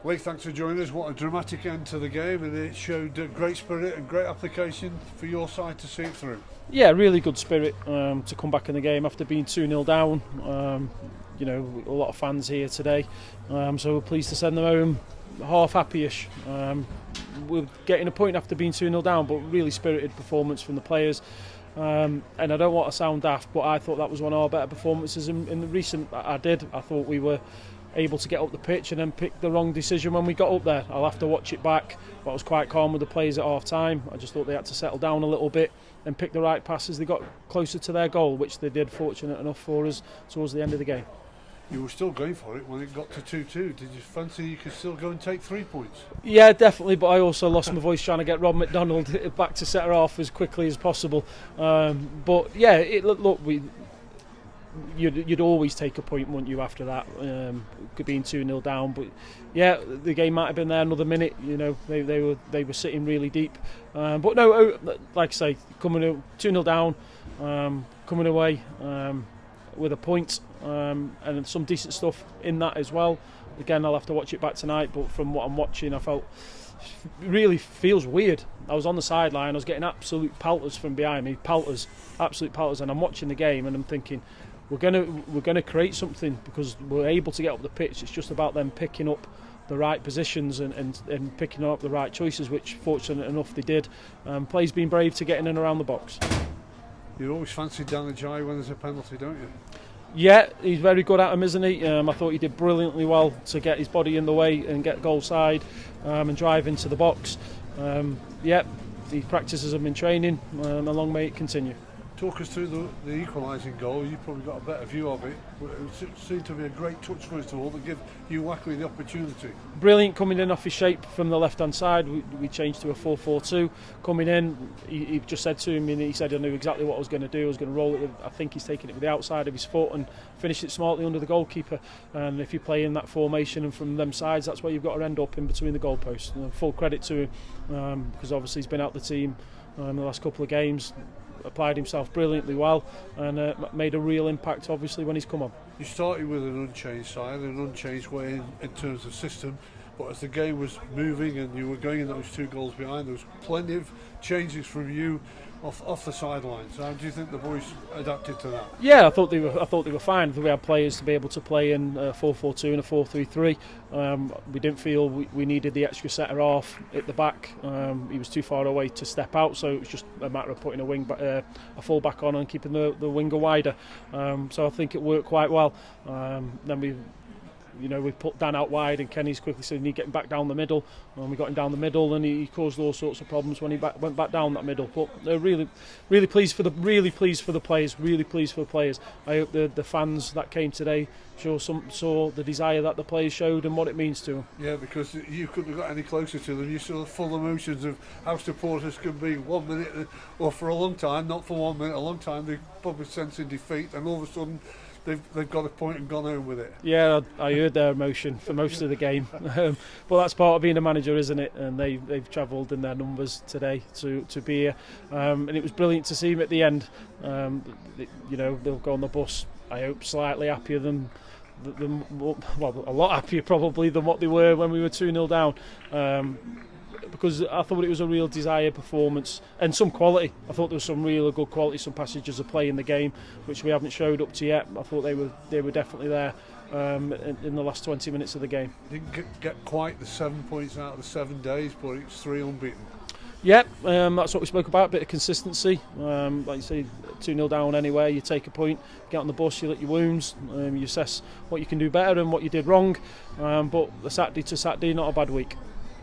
Lee, thanks for joining us. What a dramatic end to the game, and it showed great spirit and great application for your side to see it through. Yeah, really good spirit to come back in the game after being 2-0 down. A lot of fans here today, so we're pleased to send them home half happy-ish. We're getting a point after being 2-0 down, but really spirited performance from the players. And I don't want to sound daft, but I thought that was one of our better performances in the recent. I thought we were able to get up the pitch and then pick the wrong decision when we got up there. I'll have to watch it back, but I was quite calm with the players at half time. I just thought they had to settle down a little bit and pick the right passes. They got closer to their goal, which they did, fortunate enough for us towards the end of the game. You were still going for it when it got to 2-2. Did you fancy you could still go and take 3 points? Yeah, definitely, but I also lost my voice trying to get Rob McDonald back to centre half as quickly as possible. But yeah, you'd always take a point, wouldn't you, after that, being 2-0 down. But yeah, the game might have been there another minute. They were sitting really deep. But no, like I say, coming 2-0 down, coming away with a point, and some decent stuff in that as well. Again, I'll have to watch it back tonight, but from what I'm watching, I felt really feels weird. I was on the sideline, I was getting absolute pelters from behind me, absolute pelters, and I'm watching the game and I'm thinking, we're gonna create something because we're able to get up the pitch. It's just about them picking up the right positions and picking up the right choices, which fortunate enough they did. Players being brave to get in and around the box. You always fancy Dan Ajayi when there's a penalty, don't you? Yeah, he's very good at him, isn't he? I thought he did brilliantly well to get his body in the way and get goal side and drive into the box. These practices have been training, and long may it continue. Talk us through the equalising goal. You've probably got a better view of it. It seemed to be a great touch first of all to give you Wackley the opportunity. Brilliant coming in off his shape from the left hand side. We changed to a 4-4-2. Coming in, he just said to him, and he said I knew exactly what I was going to do. I was going to roll it with, I think he's taking it with the outside of his foot and finish it smartly under the goalkeeper. And if you play in that formation and from them sides, that's where you've got to end up, in between the goalposts. And full credit to him, because obviously he's been out the team in the last couple of games. Applied himself brilliantly well and made a real impact obviously when he's come on. You started with an unchanged side, an unchanged way in terms of system, but as the game was moving and you were going in those 2 goals behind, there was plenty of changes from you off the sidelines. How do you think the boys adapted to that? Yeah, I thought they were fine. We had players to be able to play in a 4-4-2 and a 4-3-3. We didn't feel we needed the extra setter half at the back. He was too far away to step out, so it was just a matter of putting a full back on and keeping the winger wider. So I think it worked quite well. Then we put Dan out wide and Kenny's quickly said, you need getting back down the middle, and we got him down the middle and he caused all sorts of problems when he went back down that middle. But they're really pleased for the players. I hope the fans that came today saw the desire that the players showed and what it means to them. Yeah, because you couldn't have got any closer to them. You saw the full emotions of how supporters can be 1 minute, or for a long time, not for 1 minute, a long time, they're probably sensing defeat, and all of a sudden they've got a point and gone home with it. Yeah, I heard their emotion for most of the game. But that's part of being a manager, isn't it? And they've travelled in their numbers today to be here. And it was brilliant to see them at the end. They'll go on the bus, I hope, slightly happier than a lot happier probably than what they were when we were 2-0 down. Because I thought it was a real desire performance and some quality. I thought there was some real good quality, some passages of play in the game which we haven't showed up to yet. I thought they were definitely there in the last 20 minutes of the game. Didn't get quite the 7 points out of the 7 days, but it's 3 unbeaten. Yep, that's what we spoke about, a bit of consistency. Like you say, 2-0 down anywhere, you take a point, get on the bus, you lick your wounds, you assess what you can do better and what you did wrong. But the Saturday to Saturday, not a bad week.